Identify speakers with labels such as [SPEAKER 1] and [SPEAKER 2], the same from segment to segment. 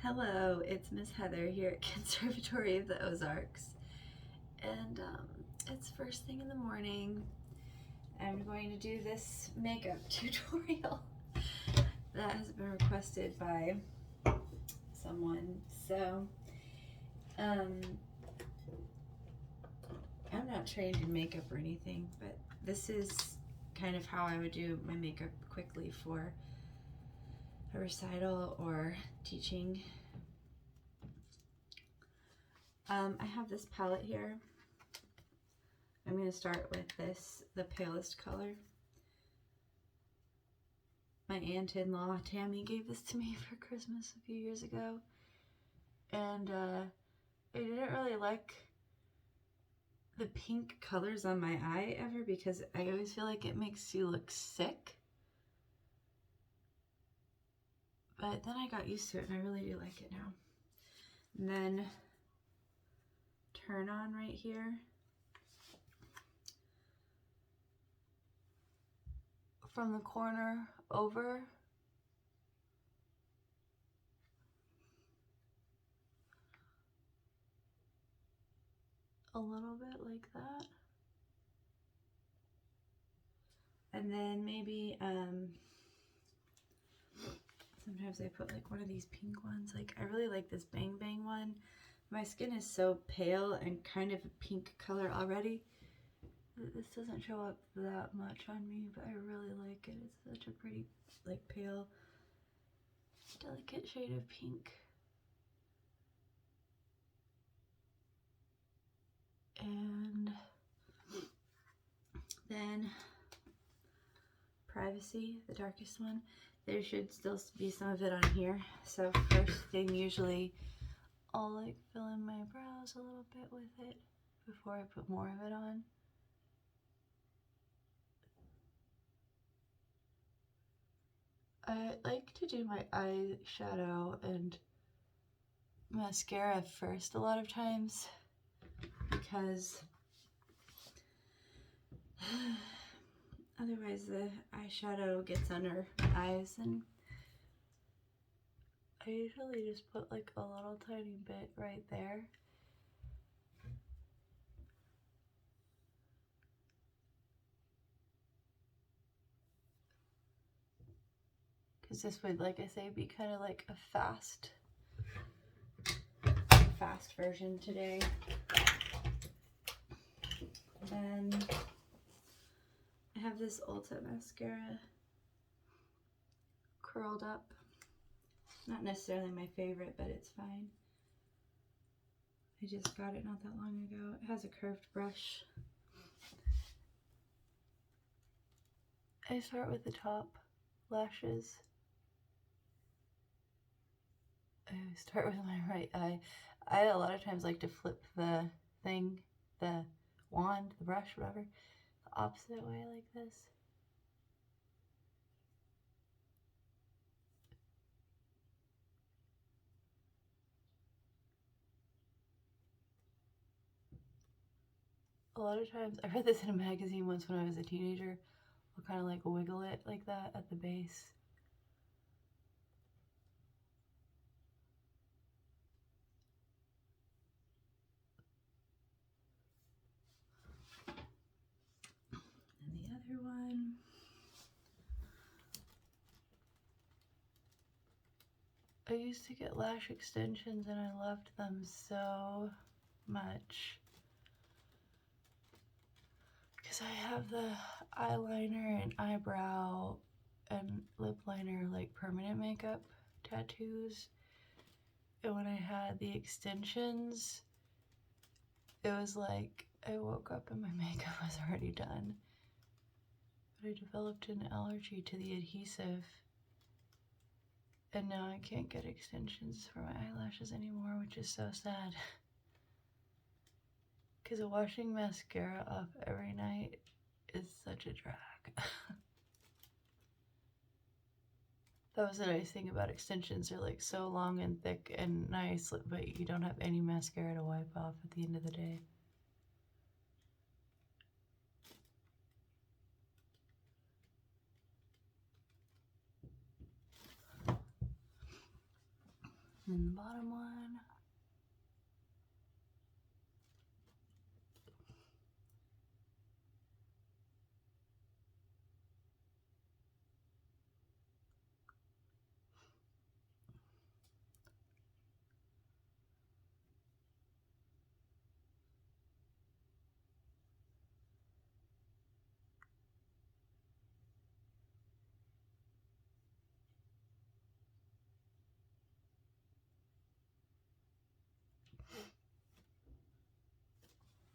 [SPEAKER 1] Hello, it's Miss Heather here at Conservatory of the Ozarks, and it's first thing in the morning. I'm going to do this makeup tutorial that has been requested by someone. So, I'm not trained in makeup or anything, but this is kind of how I would do my makeup quickly for a recital or teaching. I have this palette here. I'm going to start with this, the palest color. My aunt-in-law, Tammy, gave this to me for Christmas a few years ago. And I didn't really like the pink colors on my eye ever because I always feel like it makes you look sick. But then I got used to it and I really do like it now. And then turn on right here. From the corner over. A little bit like that. And then maybe, sometimes I put like one of these pink ones. Like I really like this Bang Bang one. My skin is so pale and kind of a pink color already. This doesn't show up that much on me, but I really like it. It's such a pretty, like pale, delicate shade of pink. And then Privacy, the darkest one. There should still be some of it on here. So first thing, usually I'll like fill in my brows a little bit with it before I put more of it on. I like to do my eyeshadow and mascara first a lot of times because otherwise the eyeshadow gets under my eyes, and I usually just put like a little tiny bit right there. Because this would, like I say, be kind of like a fast version today. Then I have this Ulta mascara curled up. Not necessarily my favorite, but it's fine. I just got it not that long ago. It has a curved brush. I start with the top lashes. I start with my right eye. I a lot of times like to flip the thing, the wand, the brush, whatever, the opposite way like this. A lot of times, I read this in a magazine once when I was a teenager, I'll kind of like wiggle it like that at the base. And the other one. I used to get lash extensions and I loved them so much. Because I have the eyeliner and eyebrow and lip liner, like permanent makeup tattoos. And when I had the extensions, it was like I woke up and my makeup was already done. But I developed an allergy to the adhesive. And now I can't get extensions for my eyelashes anymore, which is so sad. Because washing mascara off every night is such a drag. That was the nice thing about extensions. They're like so long and thick and nice, but you don't have any mascara to wipe off at the end of the day. And the bottom one.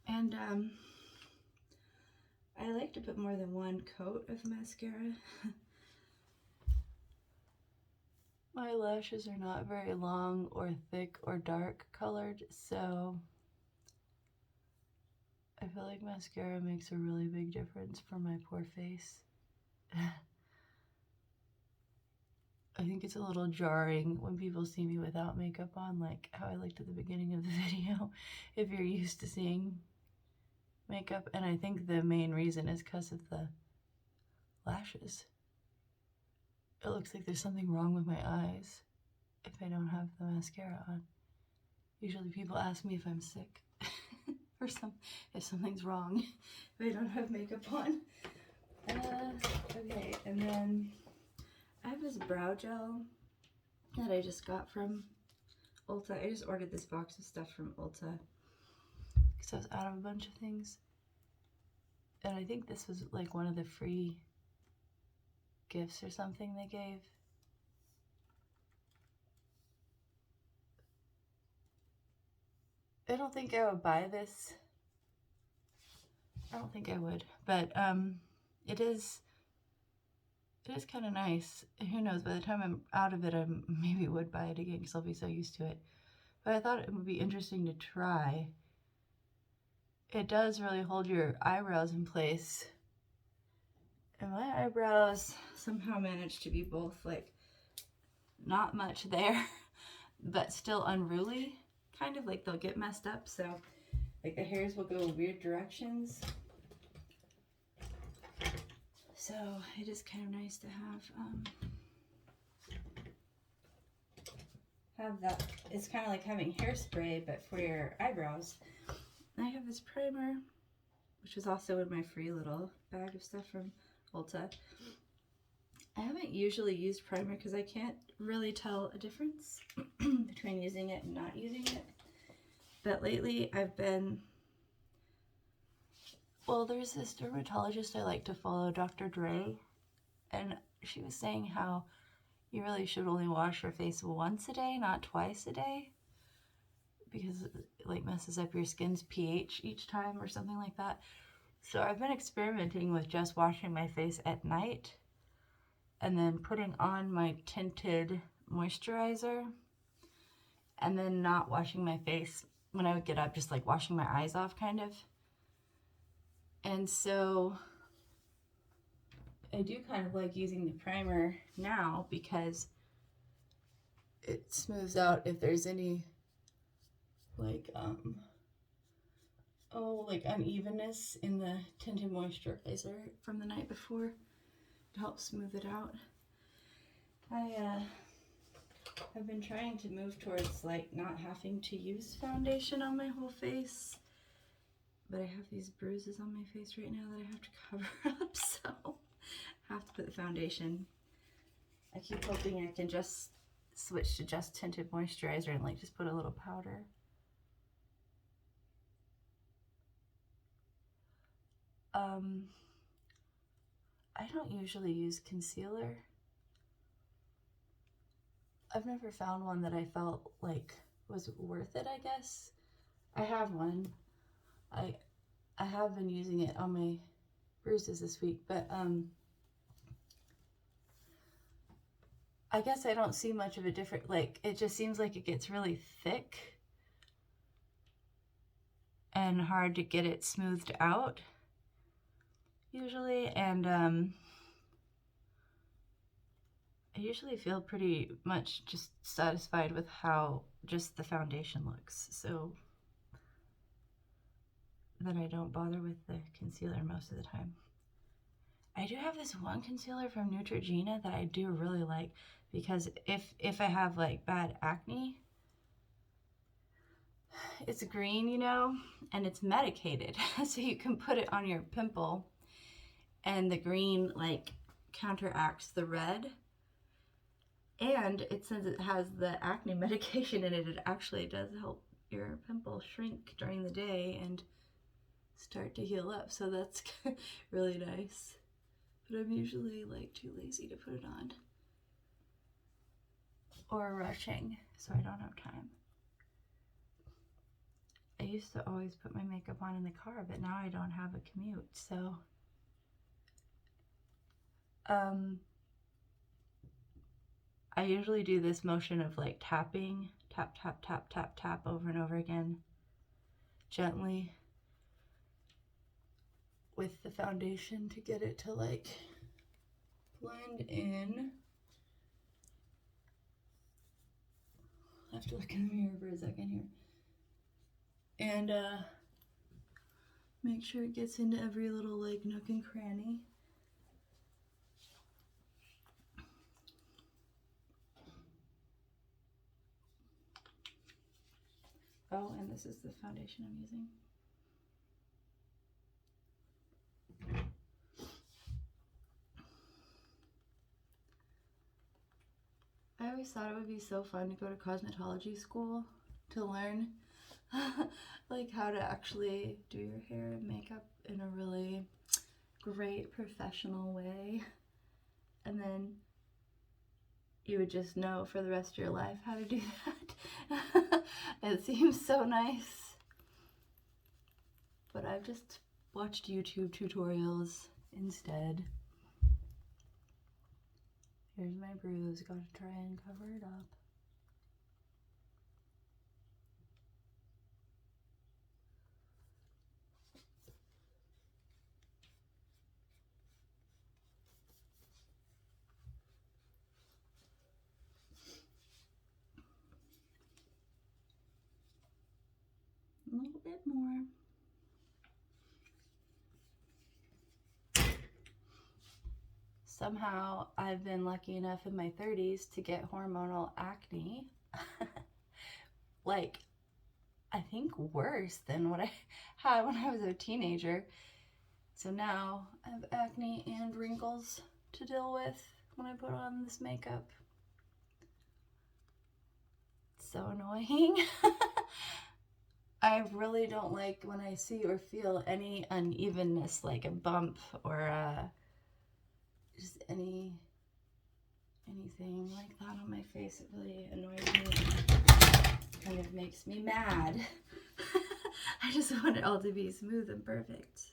[SPEAKER 1] And I like to put more than one coat of mascara. My lashes are not very long or thick or dark colored, so I feel like mascara makes a really big difference for my poor face. I think it's a little jarring when people see me without makeup on, like how I looked at the beginning of the video, if you're used to seeing makeup. And I think the main reason is because of the lashes. It looks like there's something wrong with my eyes if I don't have the mascara on. Usually people ask me if I'm sick or if something's wrong if I don't have makeup on. Okay, and then I have this brow gel that I just got from Ulta. I just ordered this box of stuff from Ulta because I was out of a bunch of things. And I think this was like one of the free gifts or something they gave. I don't think I would buy this. I don't think I would, but it is kind of nice. Who knows, by the time I'm out of it, I maybe would buy it again because I'll be so used to it. But I thought it would be interesting to try. It does really hold your eyebrows in place. And my eyebrows somehow managed to be both like not much there, but still unruly. Kind of like they'll get messed up, so like the hairs will go weird directions. So it is kind of nice to have that. It's kind of like having hairspray, but for your eyebrows. I have this primer, which is also in my free little bag of stuff from Ulta. I haven't usually used primer because I can't really tell a difference between using it and not using it. But lately I've been, well, there's this dermatologist I like to follow, Dr. Dre, and she was saying how you really should only wash your face once a day, not twice a day, because it like messes up your skin's pH each time or something like that. So I've been experimenting with just washing my face at night and then putting on my tinted moisturizer and then not washing my face when I would get up, just like washing my eyes off kind of. And so I do kind of like using the primer now because it smooths out if there's any like unevenness in the tinted moisturizer from the night before to help smooth it out. I've been trying to move towards like not having to use foundation on my whole face, but I have these bruises on my face right now that I have to cover up, so I have to put the foundation. I keep hoping I can just switch to just tinted moisturizer and like just put a little powder. I don't usually use concealer. I've never found one that I felt like was worth it, I guess. I have one. I have been using it on my bruises this week, but I guess I don't see much of a difference. Like, it just seems like it gets really thick and hard to get it smoothed out usually, and I usually feel pretty much just satisfied with how just the foundation looks, so that I don't bother with the concealer most of the time. I do have this one concealer from Neutrogena that I do really like because if I have like bad acne, it's green, you know, and it's medicated. So you can put it on your pimple and the green like counteracts the red. And since it has the acne medication in it, it actually does help your pimple shrink during the day and start to heal up. So that's really nice. But I'm usually like too lazy to put it on or rushing, so I don't have time. I used to always put my makeup on in the car, but now I don't have a commute, so I usually do this motion of like tapping, tap, tap, tap, tap, tap over and over again, gently with the foundation to get it to like blend in. I have to look in the mirror for a second here. And make sure it gets into every little like nook and cranny. Oh, and this is the foundation I'm using. I always thought it would be so fun to go to cosmetology school to learn like how to actually do your hair and makeup in a really great professional way. And then you would just know for the rest of your life how to do that. It seems so nice. But I've just watched YouTube tutorials instead. Here's my bruise, gotta try and cover it up. A little bit more. Somehow I've been lucky enough in my 30s to get hormonal acne. Like, I think worse than what I had when I was a teenager. So now I have acne and wrinkles to deal with when I put on this makeup. It's so annoying. I really don't like when I see or feel any unevenness, like a bump or just anything like that on my face. It really annoys me. Kind of makes me mad. I just want it all to be smooth and perfect.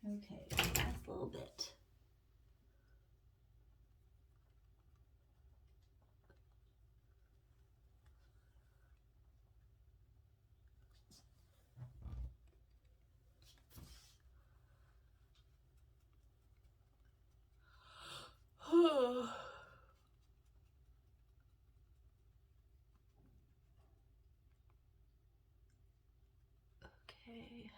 [SPEAKER 1] Okay, last little bit. Okay,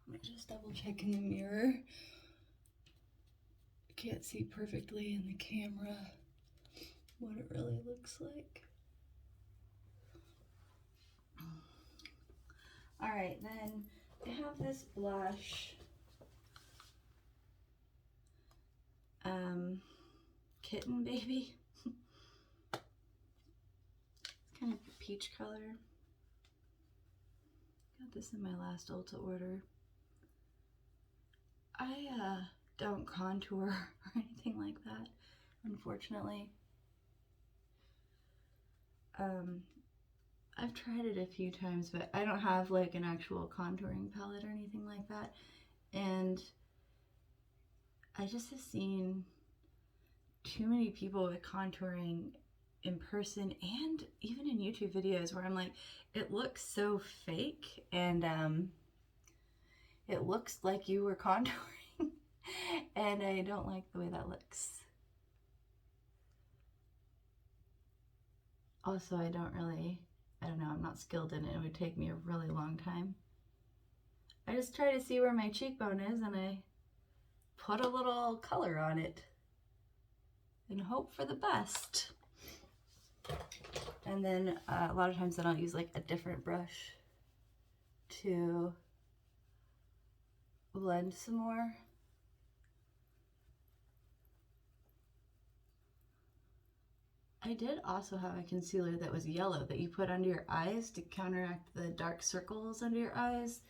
[SPEAKER 1] let me just double check in the mirror. I can't see perfectly in the camera what it really looks like. All right, then I have this blush, Kitten Baby. It's kind of a peach color. Got this in my last Ulta order. I don't contour or anything like that, unfortunately. I've tried it a few times, but I don't have like an actual contouring palette or anything like that. And I just have seen too many people with contouring in person and even in YouTube videos where I'm like, it looks so fake, and it looks like you were contouring and I don't like the way that looks. Also, I don't know, I'm not skilled in it. It would take me a really long time. I just try to see where my cheekbone is and I put a little color on it and hope for the best. And then a lot of times then I'll use like a different brush to blend some more. I did also have a concealer that was yellow that you put under your eyes to counteract the dark circles under your eyes.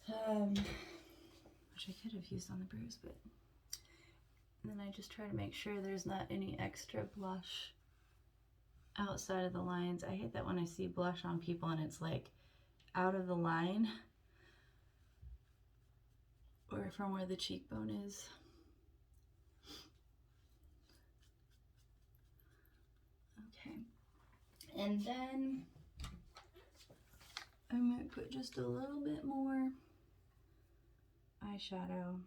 [SPEAKER 1] Which I could have used on the bruise, but and then I just try to make sure there's not any extra blush outside of the lines. I hate that when I see blush on people and it's like out of the line or from where the cheekbone is. Okay, and then I might put just a little bit more eyeshadow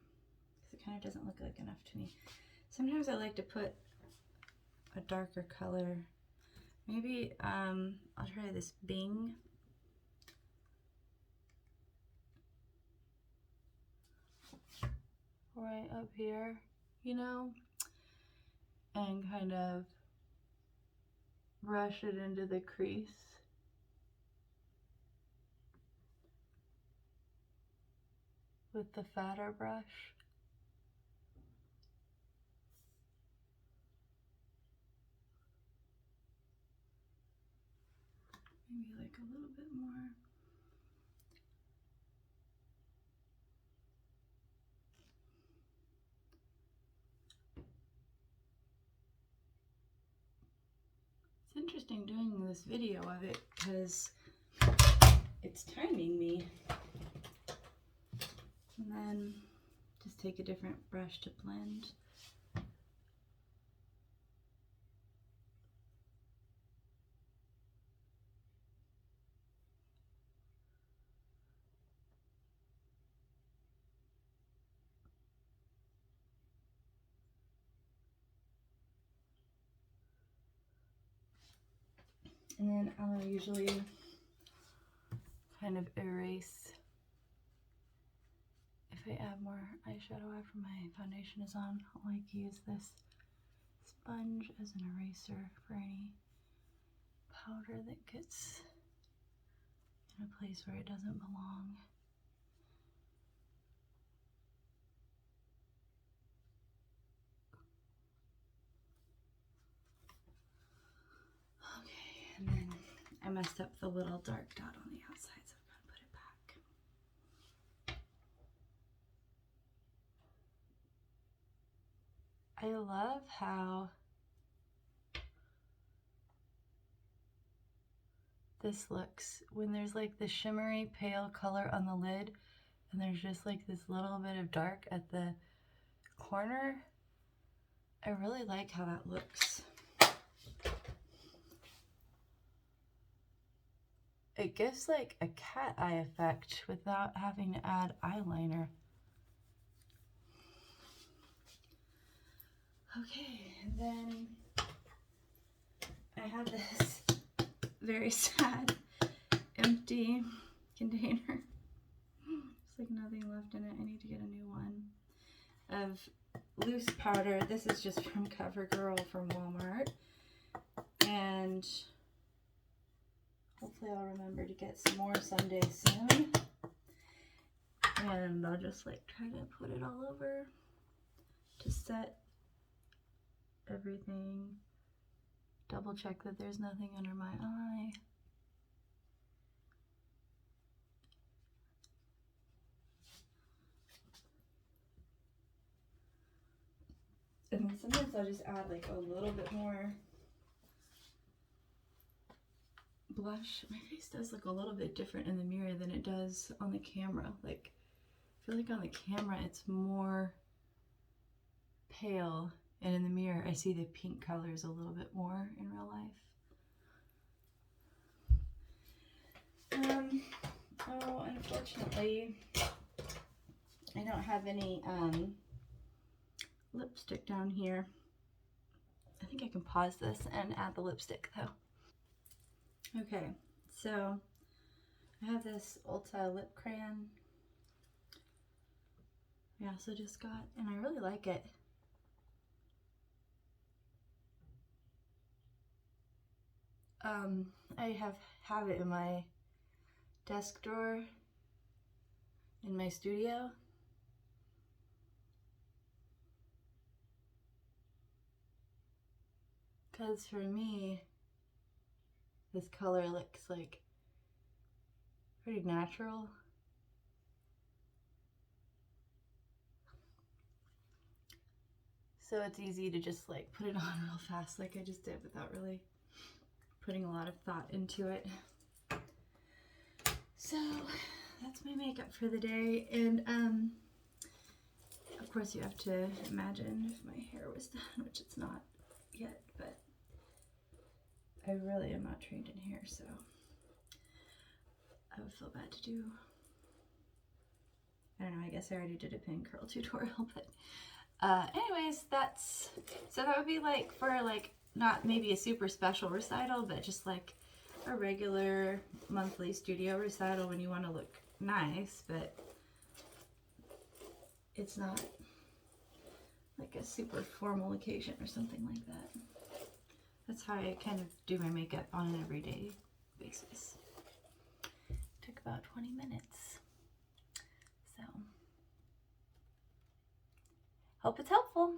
[SPEAKER 1] because it kind of doesn't look like enough to me. Sometimes I like to put a darker color. Maybe I'll try this Bing. Right up here, you know, and kind of brush it into the crease. With the fatter brush. Maybe like a little bit more. It's interesting doing this video of it because it's timing me. And then just take a different brush to blend. And then I'll usually kind of erase if I add more eyeshadow after my foundation is on. I'll like use this sponge as an eraser for any powder that gets in a place where it doesn't belong. Okay, and then I messed up the little dark dot on the outside, so I'm gonna put it back. I love how this looks when there's like the shimmery pale color on the lid and there's just like this little bit of dark at the corner. I really like how that looks. It gives like a cat eye effect without having to add eyeliner. Okay, and then I have this very sad empty container. There's like nothing left in it. I need to get a new one of loose powder. This is just from CoverGirl from Walmart. And hopefully I'll remember to get some more someday soon. And I'll just like try to put it all over to set everything. Double check that there's nothing under my eye. And then sometimes I'll just add like a little bit more blush. My face does look a little bit different in the mirror than it does on the camera. Like, I feel like on the camera it's more pale, and in the mirror I see the pink colors a little bit more in real life. Oh, unfortunately, I don't have any lipstick down here. I think I can pause this and add the lipstick though. Okay, so I have this Ulta lip crayon. I also just got, and I really like it. I have it in my desk drawer in my studio. Because for me, this color looks like pretty natural. So it's easy to just like put it on real fast like I just did without really putting a lot of thought into it. So that's my makeup for the day. And of course you have to imagine if my hair was done, which it's not yet, but I really am not trained in hair, so I would feel bad to do. I don't know, I guess I already did a pin curl tutorial, but anyways, so that would be like for like not maybe a super special recital, but just like a regular monthly studio recital when you want to look nice, but it's not like a super formal occasion or something like that. That's how I kind of do my makeup on an everyday basis. Took about 20 minutes. So, hope it's helpful.